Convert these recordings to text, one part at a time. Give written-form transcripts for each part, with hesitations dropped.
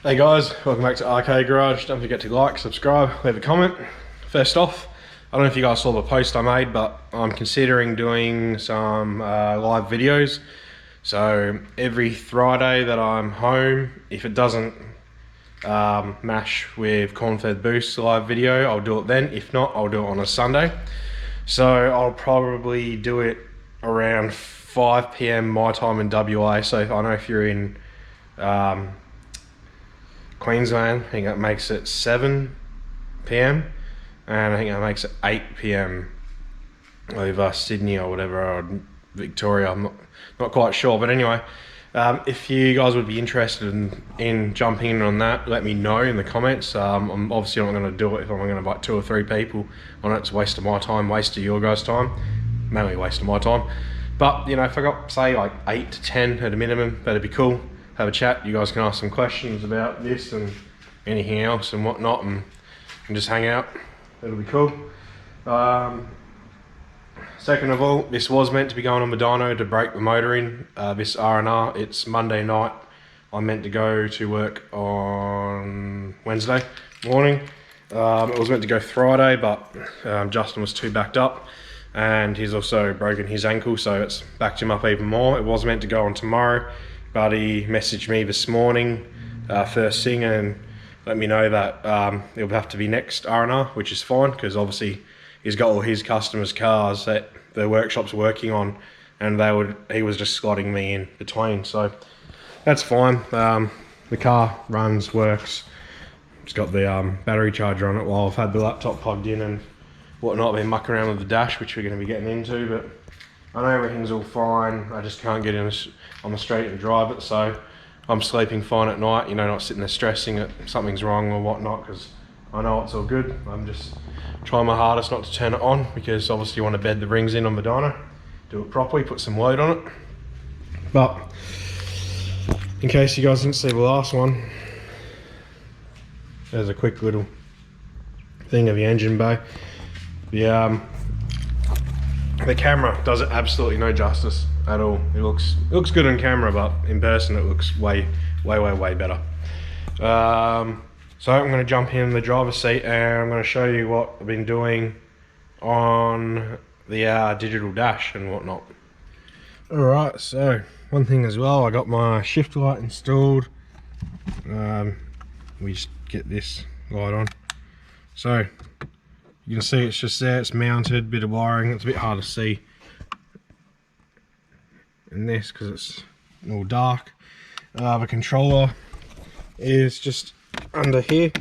Hey guys, welcome back to RK Garage. Don't forget to like, subscribe, leave a comment. First off, I don't know if you guys saw the post I made, but I'm considering doing some live videos. So every Friday that I'm home, if it doesn't mash with corn-fed boost live video, I'll do it then. If not, I'll do it on a Sunday. So I'll probably do it around 5 PM my time in WA. So I know if you're in Queensland, I think that makes it 7 PM, and I think that makes it 8 PM over Sydney or whatever, or Victoria. I'm not quite sure, but anyway, if you guys would be interested in jumping in on that, let me know in the comments. I'm obviously not going to do it if I'm going to invite 2 or 3 people on it. It's a waste of my time, waste of your guys' time, mainly a waste of my time. But you know, if I got say like 8 to 10 at a minimum, that'd be cool. Have a chat, you guys can ask some questions about this and anything else and whatnot, and just hang out. It'll be cool. Second of all, this was meant to be going on the dyno to break the motor in, this R&R. It's Monday night. I'm meant to go to work on Wednesday morning. It was meant to go Friday, but Justin was too backed up, and he's also broken his ankle, so it's backed him up even more. It was meant to go on tomorrow, but he messaged me this morning first thing and let me know that it'll have to be next R&R, which is fine, because obviously he's got all his customers' cars that the workshop's working on, and he was just slotting me in between, so that's fine. The car runs, works. It's got the battery charger on it while I've had the laptop plugged in and whatnot. I've been mucking around with the dash, which we're going to be getting into, but I know everything's all fine. I just can't get on the street and drive it, so I'm sleeping fine at night, you know, not sitting there stressing that something's wrong or whatnot, because I know it's all good. I'm just trying my hardest not to turn it on, because obviously you want to bed the rings in on the dyno, do it properly, put some load on it. But in case you guys didn't see the last one, there's a quick little thing of the engine bay. The camera does it absolutely no justice at all. It looks good on camera, but in person it looks way better. So I'm going to jump in the driver's seat and I'm going to show you what I've been doing on the Digital Dash and whatnot. Alright, so one thing as well, I got my shift light installed. We just get this light on. So you can see it's just there, it's mounted, bit of wiring. It's a bit hard to see in this because it's all dark. The controller is just under here,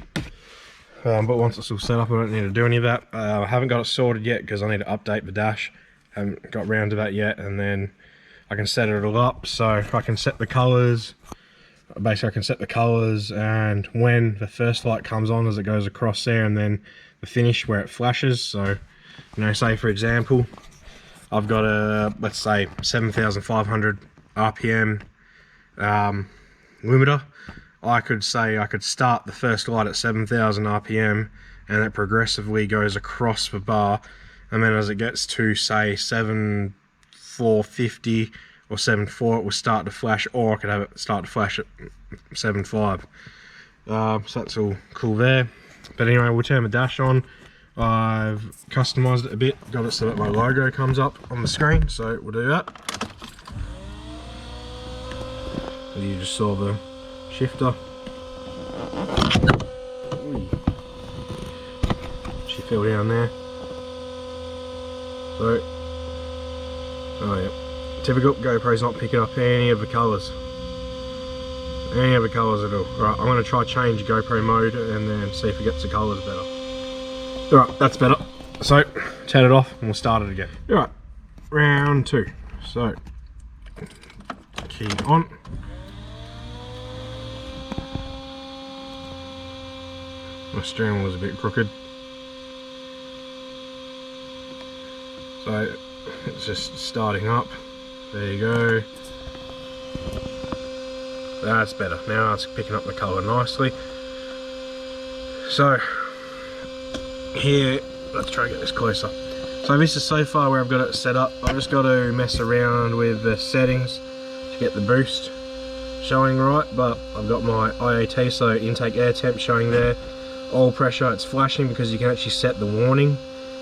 but once it's all set up I don't need to do any of that. I haven't got it sorted yet because I need to update the dash. Haven't got round to that yet, and then I can set it all up. So I can set the colours. Basically I can set the colours, and when the first light comes on as it goes across there, and then the finish where it flashes. So, you know, say for example, I've got a, let's say 7,500 RPM limiter. I could start the first light at 7,000 RPM, and it progressively goes across the bar, and then as it gets to say 7,450 or 7.4, it will start to flash, or I could have it start to flash at 7.5. So that's all cool there. But anyway, we'll turn the dash on. I've customised it a bit, got it so that my logo comes up on the screen, so we'll do that. You just saw the shifter. She fell down there. So, oh yeah, typical, GoPro's not picking up any of the colours. Any other colours at all. Alright, I'm going to try change GoPro mode and then see if it gets the colours better. Alright, that's better. So, turn it off and we'll start it again. Alright, round 2. So, key on. My steering wheel's a bit crooked. So, it's just starting up. There you go. That's better. Now it's picking up the colour nicely. So here, let's try and get this closer. So this is so far where I've got it set up. I've just got to mess around with the settings to get the boost. showing right, but I've got my IAT, so intake air temp showing there. Oil pressure, it's flashing because you can actually set the warning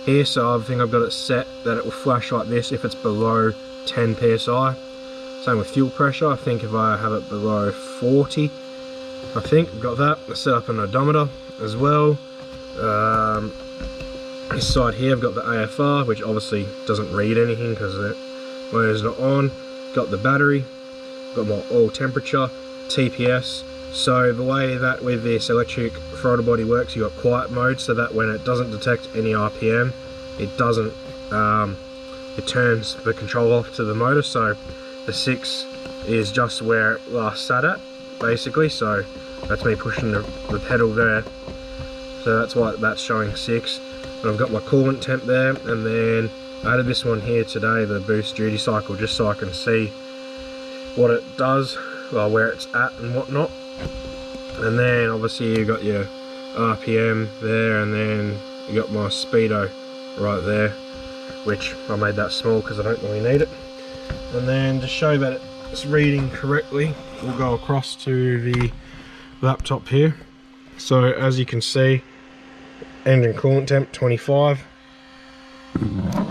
here, so I think I've got it set that it will flash like this if it's below 10 psi. Same with fuel pressure, I think if I have it below 40, I think I've got that. I set up an odometer as well. This side here I've got the AFR, which obviously doesn't read anything because the motor's not on. Got the battery, got my oil temperature, TPS. So the way that with this electric throttle body works, you got quiet mode, so that when it doesn't detect any RPM, it doesn't, it turns the control off to the motor. So the 6 is just where it last sat at, basically. So that's me pushing the pedal there. So that's why that's showing 6. And I've got my coolant temp there, and then I added this one here today, the boost duty cycle, just so I can see what it does, well, where it's at and whatnot. And then obviously you got your RPM there, and then you got my speedo right there, which I made that small because I don't really need it. And then to show that it's reading correctly, we'll go across to the laptop here. So as you can see, engine coolant temp 25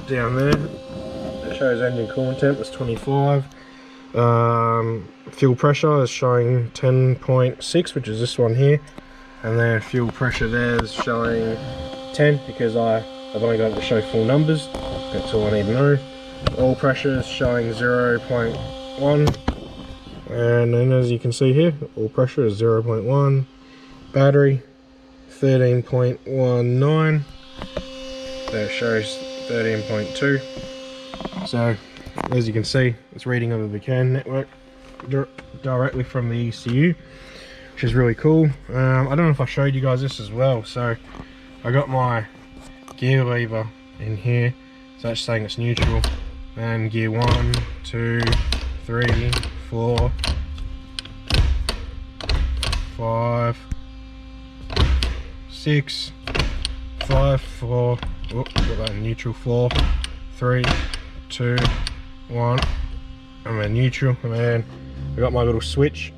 down there. It shows engine coolant temp is 25. Fuel pressure is showing 10.6, which is this one here, and then fuel pressure there is showing 10 because I've only got it to show full numbers. That's all I need to know. Oil pressure is showing 0.1, and then as you can see here, oil pressure is 0.1. Battery 13.19. There shows 13.2. So as you can see, it's reading over the CAN network directly from the ECU, which is really cool. I don't know if I showed you guys this as well. So I got my gear lever in here, so that's saying it's neutral, and gear 1, 2, 3, 4, 5, 6, 5, 4, oh, got that in neutral, 4, 3, 2, 1, and then neutral. And then I got my little switch,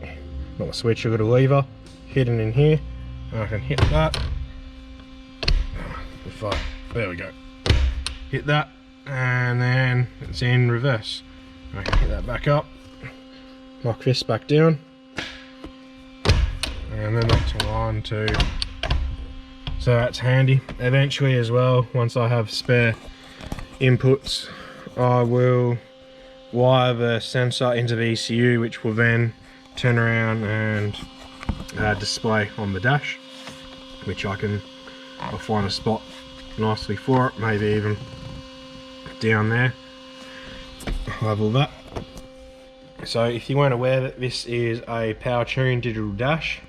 not a switch, I got a lever hidden in here, and I can hit that. There we go, hit that, and then it's in reverse. I can hit that back up, lock this back down, and then that's 1, 2. So that's handy. Eventually as well, once I have spare inputs, I will wire the sensor into the ECU, which will then turn around and display on the dash, which I'll find a spot nicely for it, maybe even down there. I'll have all that. So if you weren't aware that this is a Powertune Digital Dash,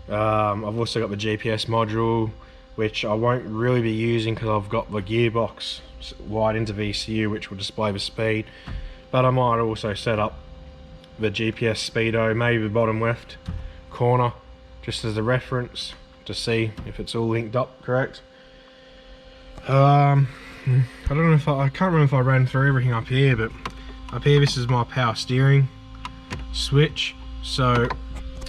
I've also got the GPS module, which I won't really be using because I've got the gearbox wired into the ECU, which will display the speed. But I might also set up the GPS speedo, maybe the bottom left corner, just as a reference to see if it's all linked up correct. I don't know if I can't remember if I ran through everything up here, but up here this is my power steering switch. So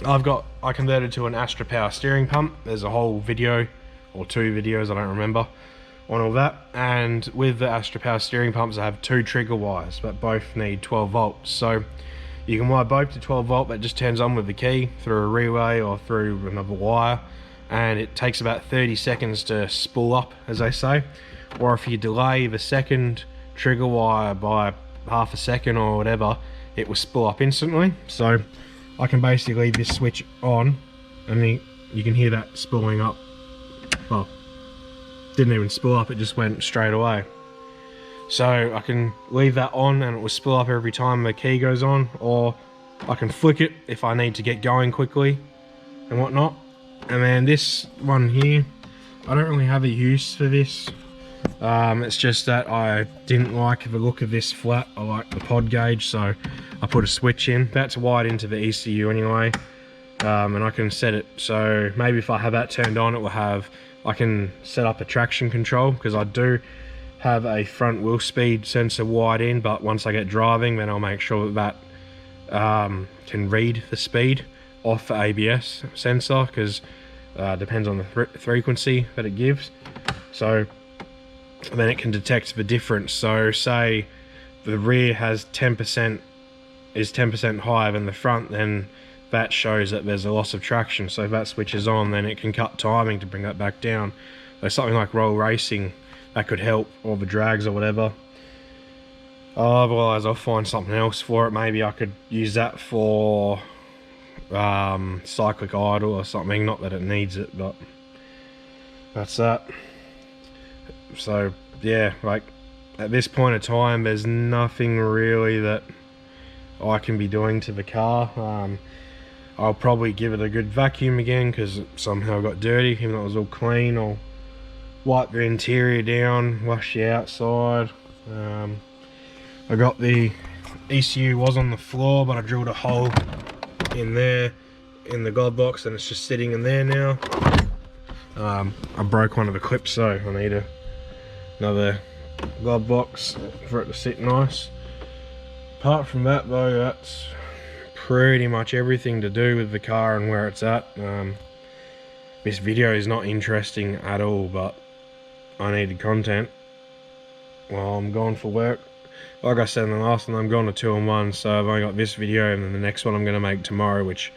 I converted to an Astra power steering pump. There's a whole video or 2 videos, I don't remember, on all that. And with the Astra power steering pumps, I have 2 trigger wires, but both need 12 volts. So you can wire both to 12 volt, that just turns on with the key through a relay or through another wire, and it takes about 30 seconds to spool up, as they say. Or if you delay the second trigger wire by half a second or whatever, it will spool up instantly. So I can basically leave this switch on, and then you can hear that spooling up. Well, didn't even spool up, it just went straight away. So I can leave that on and it will spool up every time the key goes on, or I can flick it if I need to get going quickly and whatnot. And then this one here, I don't really have a use for this. It's just that I didn't like the look of this flat. I like the pod gauge, so I put a switch in. That's wired into the ECU anyway, and I can set it so maybe if I have that turned on, it will have, I can set up a traction control, because I do have a front wheel speed sensor wired in, but once I get driving, then I'll make sure that can read the speed off the ABS sensor, because depends on the frequency that it gives. So then it can detect the difference. So say the rear has 10% is 10% higher than the front, then that shows that there's a loss of traction. So if that switches on, then it can cut timing to bring that back down. So something like roll racing, that could help, or the drags or whatever. Otherwise I'll find something else for it. Maybe I could use that for cyclic idle or something. Not that it needs it, but that's that. So yeah, like at this point in time, there's nothing really that I can be doing to the car. I'll probably give it a good vacuum again, because it somehow got dirty, even though it was all clean. I'll wipe the interior down, wash the outside. I got the ECU was on the floor, but I drilled a hole in there in the glove box, and it's just sitting in there now. I broke one of the clips, so I need another glove box for it to sit nice. Apart from that though, that's pretty much everything to do with the car and where it's at. This video is not interesting at all, but I needed content while I'm gone for work. Like I said in the last one, I'm going to 2-in-1, so I've only got this video, and then the next one I'm going to make tomorrow, which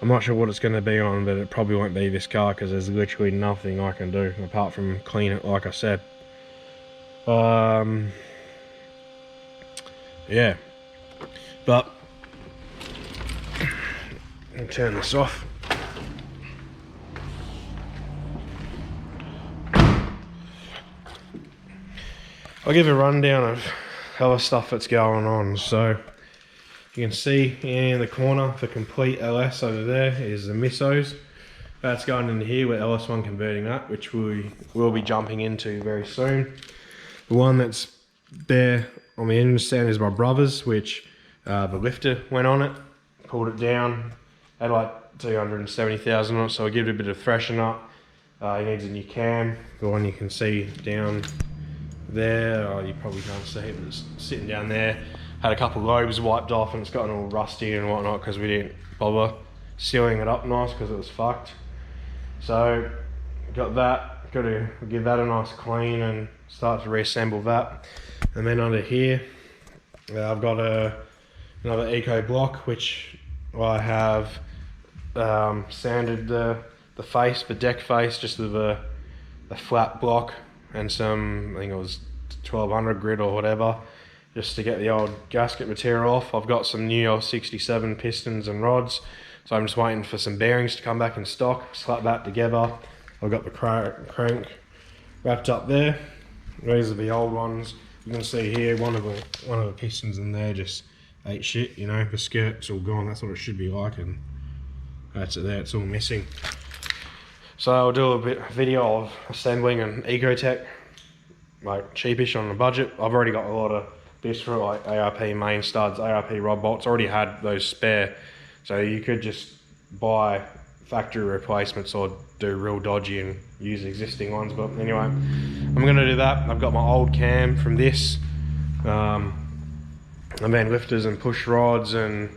I'm not sure what it's going to be on, but it probably won't be this car, because there's literally nothing I can do apart from clean it, like I said. Yeah, but I'll turn this off. I'll give a rundown of other stuff that's going on. So you can see in the corner, the complete LS over there is the missos. That's going into here, with LS1 converting that, which we will be jumping into very soon. The one that's there on the engine stand is my brother's, which the lifter went on it, pulled it down, had like 270,000 on it, so I give it a bit of freshen up. It needs a new cam, the one you can see down there. Oh, you probably can't see it, but it's sitting down there. Had a couple of lobes wiped off, and it's gotten all rusty and whatnot because we didn't bother sealing it up nice because it was fucked. So got that, got to give that a nice clean and start to reassemble that. And then under here I've got another Eco block, which I have sanded the face, the deck face, just with a flat block and some, I think it was 1200 grit or whatever, just to get the old gasket material off. I've got some new L67 pistons and rods, so I'm just waiting for some bearings to come back in stock, slap that together. I've got the crank wrapped up there. These are the old ones. You can see here one of the pistons in there just ate shit, you know, the skirt's all gone. That's what it should be like, and that's it there, it's all missing. So I'll do a bit video of assembling an Ecojet, like cheapish on the budget. I've already got a lot of bits for it, like ARP main studs, ARP rod bolts. Already had those spare, so you could just buy factory replacements or do real dodgy and use existing ones. But anyway, I'm gonna do that. I've got my old cam from this, and then lifters and push rods, and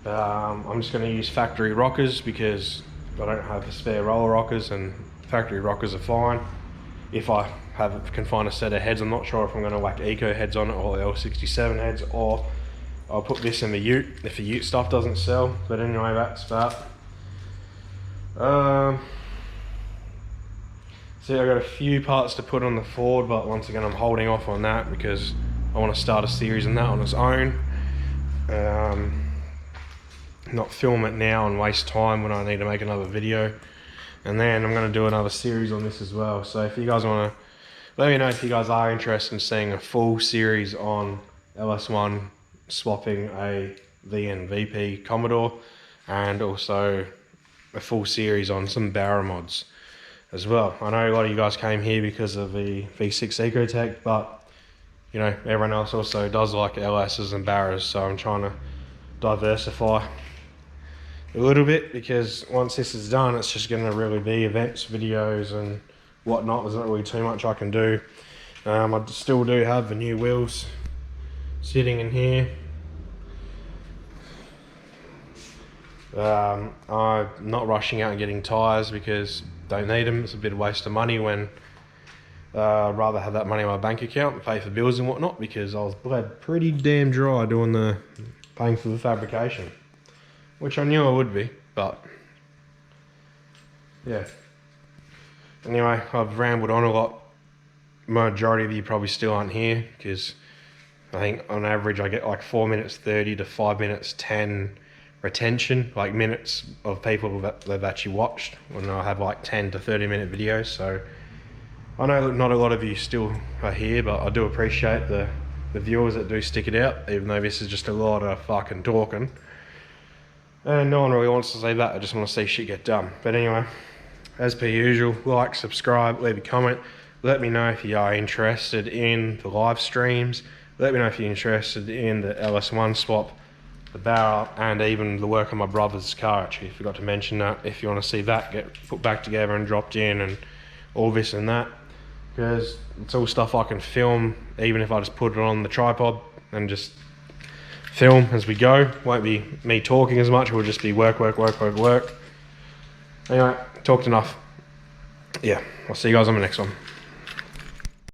I'm just gonna use factory rockers because I don't have the spare roller rockers, and factory rockers are fine. If I can find a set of heads, I'm not sure if I'm going to whack Eco heads on it or L67 heads, or I'll put this in the ute if the ute stuff doesn't sell. But anyway, that's that. See, I've got a few parts to put on the Ford, but once again I'm holding off on that because I want to start a series on that on its own. Not film it now and waste time when I need to make another video. And then I'm going to do another series on this as well. So if you guys want to, let me know if you guys are interested in seeing a full series on LS1 swapping a VN VP Commodore, and also a full series on some Barra mods as well. I know a lot of you guys came here because of the V6 Ecotech, but you know, everyone else also does like LSs and Barras, so I'm trying to diversify a little bit, because once this is done, it's just going to really be events, videos and whatnot. There's not really too much I can do. I still do have the new wheels sitting in here. I'm not rushing out and getting tyres because don't need them. It's a bit of a waste of money when I'd rather have that money in my bank account and pay for bills and whatnot, because I was bled pretty damn dry doing the paying for the fabrication, which I knew I would be, but yeah. Anyway, I've rambled on a lot. Majority of you probably still aren't here because I think on average I get like 4 minutes 30 to 5 minutes 10 retention, like minutes of people that they've actually watched, when I have like 10 to 30 minute videos. So I know not a lot of you still are here, but I do appreciate the viewers that do stick it out, even though this is just a lot of fucking talking. And no one really wants to say that, I just want to see shit get done. But anyway, as per usual, like, subscribe, leave a comment. Let me know if you are interested in the live streams. Let me know if you're interested in the LS1 swap, the barrel, and even the work on my brother's car. Actually, forgot to mention that. If you want to see that get put back together and dropped in and all this and that, because it's all stuff I can film, even if I just put it on the tripod and just film as we go. Won't be me talking as much, it will just be work. Anyway, talked enough. Yeah, I'll see you guys on the next one.